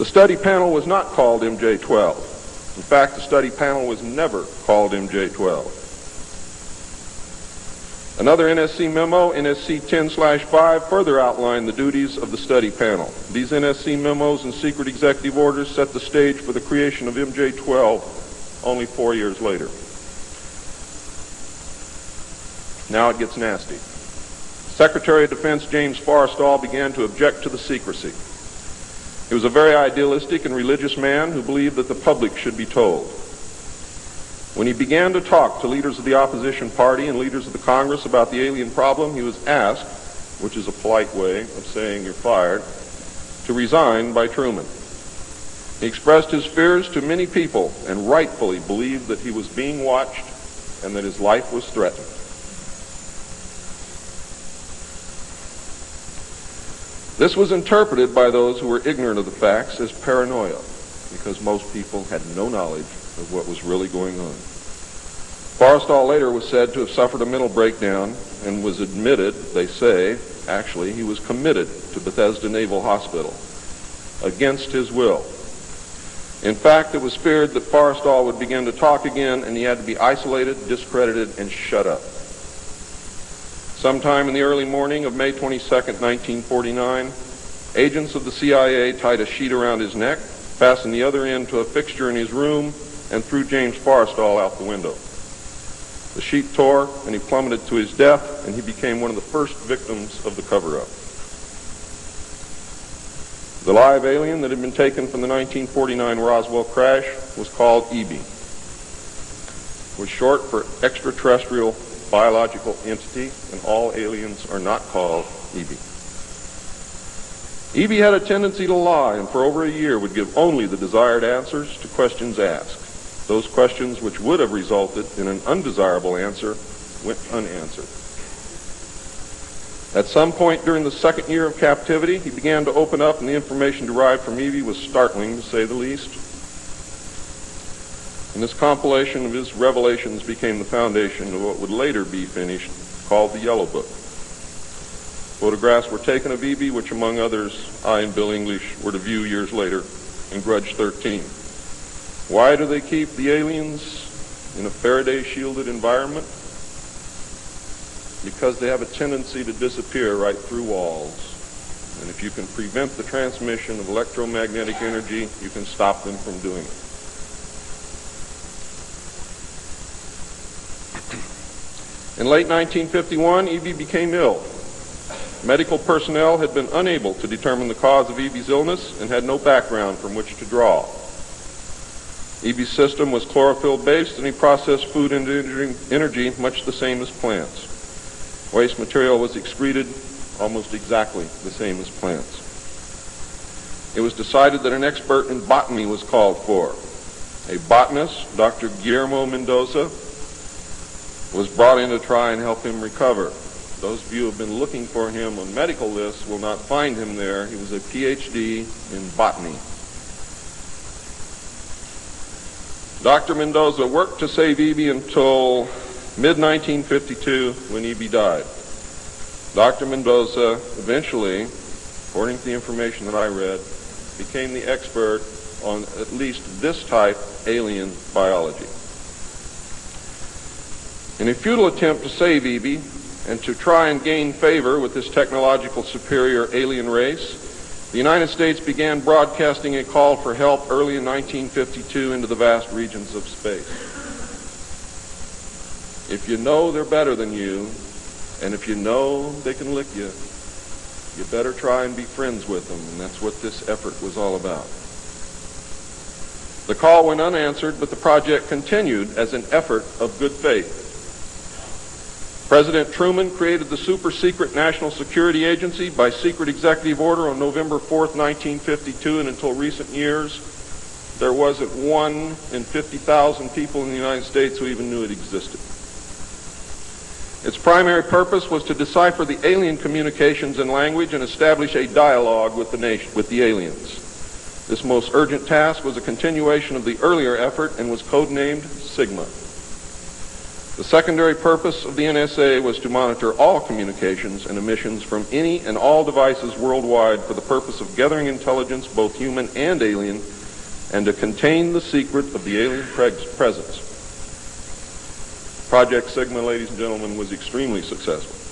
The study panel was not called MJ-12. In fact, the study panel was never called MJ-12. Another NSC memo, NSC 10/5, further outlined the duties of the study panel. These NSC memos and secret executive orders set the stage for the creation of MJ-12 only 4 years later. Now it gets nasty. Secretary of Defense James Forrestal began to object to the secrecy. He was a very idealistic and religious man who believed that the public should be told. When he began to talk to leaders of the opposition party and leaders of the Congress about the alien problem, he was asked, which is a polite way of saying you're fired, to resign by Truman. He expressed his fears to many people and rightfully believed that he was being watched and that his life was threatened. This was interpreted by those who were ignorant of the facts as paranoia, because most people had no knowledge of what was really going on. Forrestal later was said to have suffered a mental breakdown and was admitted, they say, actually, he was committed to Bethesda Naval Hospital against his will. In fact, it was feared that Forrestal would begin to talk again and he had to be isolated, discredited, and shut up. Sometime in the early morning of May 22nd, 1949, agents of the CIA tied a sheet around his neck, fastened the other end to a fixture in his room, and threw James Forrestal out the window. The sheet tore, and he plummeted to his death, and he became one of the first victims of the cover-up. The live alien that had been taken from the 1949 Roswell crash was called EB. It was short for extraterrestrial biological entity, and all aliens are not called EB. EB had a tendency to lie, and for over a year would give only the desired answers to questions asked. Those questions which would have resulted in an undesirable answer went unanswered. At some point during the second year of captivity, he began to open up, and the information derived from EB was startling, to say the least. And this compilation of his revelations became the foundation of what would later be finished, called the Yellow Book. Photographs were taken of EB, which among others, I and Bill English were to view years later in Grudge 13. Why do they keep the aliens in a Faraday-shielded environment? Because they have a tendency to disappear right through walls. And if you can prevent the transmission of electromagnetic energy, you can stop them from doing it. In late 1951, EB became ill. Medical personnel had been unable to determine the cause of EB's illness and had no background from which to draw. EB's system was chlorophyll-based, and he processed food into energy much the same as plants. Waste material was excreted almost exactly the same as plants. It was decided that an expert in botany was called for. A botanist, Dr. Guillermo Mendoza, was brought in to try and help him recover. Those of you who have been looking for him on medical lists will not find him there. He was a PhD in botany. Dr. Mendoza worked to save EB until mid-1952 when EB died. Dr. Mendoza eventually, according to the information that I read, became the expert on at least this type alien biology. In a futile attempt to save EB and to try and gain favor with this technological superior alien race, the United States began broadcasting a call for help early in 1952 into the vast regions of space. If you know they're better than you, and if you know they can lick you, you better try and be friends with them, and that's what this effort was all about. The call went unanswered, but the project continued as an effort of good faith. President Truman created the super-secret National Security Agency by secret executive order on November 4th, 1952, and until recent years, there wasn't one in 50,000 people in the United States who even knew it existed. Its primary purpose was to decipher the alien communications and language and establish a dialogue with the aliens. This most urgent task was a continuation of the earlier effort and was codenamed Sigma. The secondary purpose of the NSA was to monitor all communications and emissions from any and all devices worldwide for the purpose of gathering intelligence, both human and alien, and to contain the secret of the alien presence. Project Sigma, ladies and gentlemen, was extremely successful.